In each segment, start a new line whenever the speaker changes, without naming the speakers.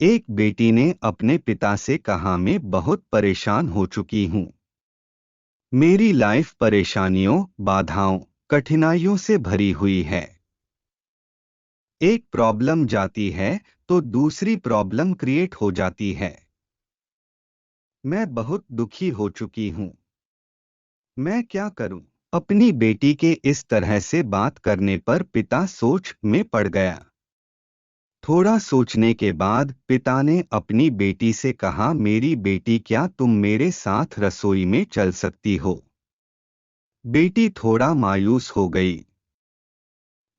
एक बेटी ने अपने पिता से कहा, मैं बहुत परेशान हो चुकी हूँ। मेरी लाइफ परेशानियों, बाधाओं, कठिनाइयों से भरी हुई है। एक प्रॉब्लम जाती है तो दूसरी प्रॉब्लम क्रिएट हो जाती है। मैं बहुत दुखी हो चुकी हूँ। मैं क्या करूं? अपनी बेटी के इस तरह से बात करने पर पिता सोच में पड़ गया। थोड़ा सोचने के बाद पिता ने अपनी बेटी से कहा, मेरी बेटी, क्या तुम मेरे साथ रसोई में चल सकती हो? बेटी थोड़ा मायूस हो गई।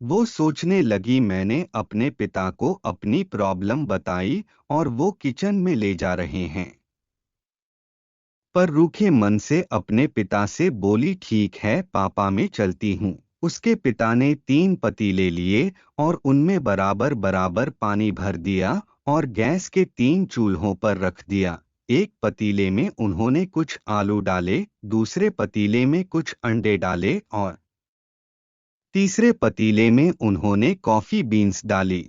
वो सोचने लगी, मैंने अपने पिता को अपनी प्रॉब्लम बताई और वो किचन में ले जा रहे हैं। पर रूखे मन से अपने पिता से बोली, ठीक है पापा, मैं चलती हूँ। उसके पिता ने 3 पतीले लिए और उनमें बराबर बराबर पानी भर दिया और गैस के 3 चूल्हों पर रख दिया। एक पतीले में उन्होंने कुछ आलू डाले, दूसरे पतीले में कुछ अंडे डाले और तीसरे पतीले में उन्होंने कॉफी बीन्स डाली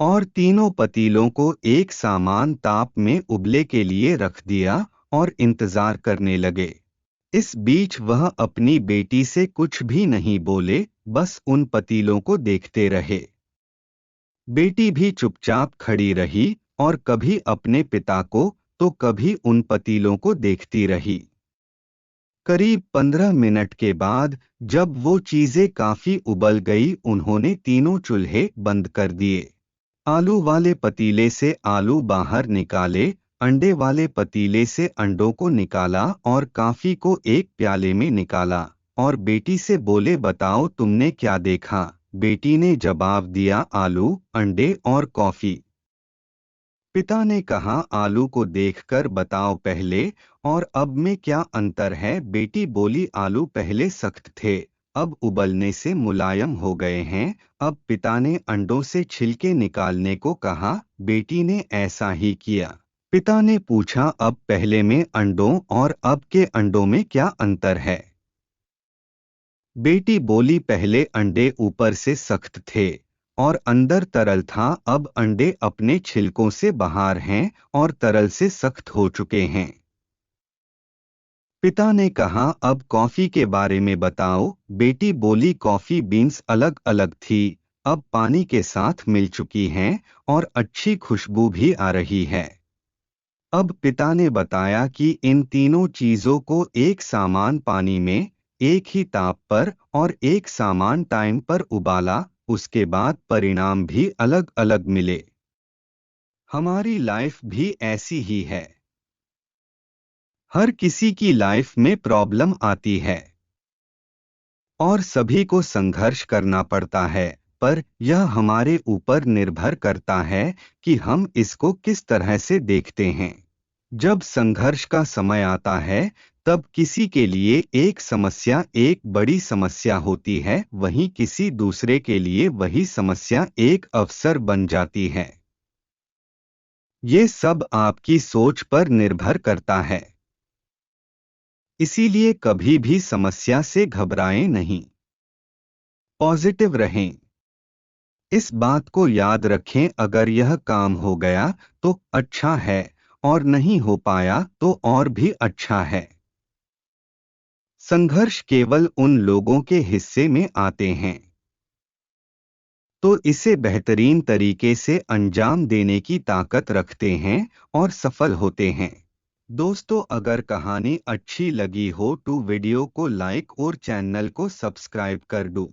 और तीनों पतीलों को एक समान ताप में उबले के लिए रख दिया और इंतजार करने लगे। इस बीच वह अपनी बेटी से कुछ भी नहीं बोले, बस उन पतीलों को देखते रहे। बेटी भी चुपचाप खड़ी रही और कभी अपने पिता को तो कभी उन पतीलों को देखती रही। करीब 15 मिनट के बाद जब वो चीजें काफी उबल गई, उन्होंने तीनों चूल्हे बंद कर दिए। आलू वाले पतीले से आलू बाहर निकाले, अंडे वाले पतीले से अंडों को निकाला और कॉफी को एक प्याले में निकाला और बेटी से बोले, बताओ तुमने क्या देखा? बेटी ने जवाब दिया, आलू, अंडे और कॉफी। पिता ने कहा, आलू को देखकर बताओ पहले, और अब में क्या अंतर है? बेटी बोली, आलू पहले सख्त थे, अब उबलने से मुलायम हो गए हैं। अब पिता ने अंडों से छिलके निकालने को कहा। बेटी ने ऐसा ही किया। पिता ने पूछा, अब पहले में अंडों और अब के अंडों में क्या अंतर है? बेटी बोली, पहले अंडे ऊपर से सख्त थे और अंदर तरल था, अब अंडे अपने छिलकों से बाहर हैं और तरल से सख्त हो चुके हैं। पिता ने कहा, अब कॉफी के बारे में बताओ। बेटी बोली, कॉफी बीन्स अलग अलग थी, अब पानी के साथ मिल चुकी हैं और अच्छी खुशबू भी आ रही है। अब पिता ने बताया कि इन तीनों चीजों को एक समान पानी में, एक ही ताप पर और एक समान टाइम पर उबाला, उसके बाद परिणाम भी अलग अलग मिले। हमारी लाइफ भी ऐसी ही है। हर किसी की लाइफ में प्रॉब्लम आती है और सभी को संघर्ष करना पड़ता है, पर यह हमारे ऊपर निर्भर करता है कि हम इसको किस तरह से देखते हैं। जब संघर्ष का समय आता है, तब किसी के लिए एक समस्या एक बड़ी समस्या होती है, वहीं किसी दूसरे के लिए वही समस्या एक अवसर बन जाती है। ये सब आपकी सोच पर निर्भर करता है। इसीलिए कभी भी समस्या से घबराएं नहीं, पॉजिटिव रहें। इस बात को याद रखें, अगर यह काम हो गया तो अच्छा है और नहीं हो पाया तो और भी अच्छा है। संघर्ष केवल उन लोगों के हिस्से में आते हैं तो इसे बेहतरीन तरीके से अंजाम देने की ताकत रखते हैं और सफल होते हैं। दोस्तों, अगर कहानी अच्छी लगी हो तो वीडियो को लाइक और चैनल को सब्सक्राइब कर दो।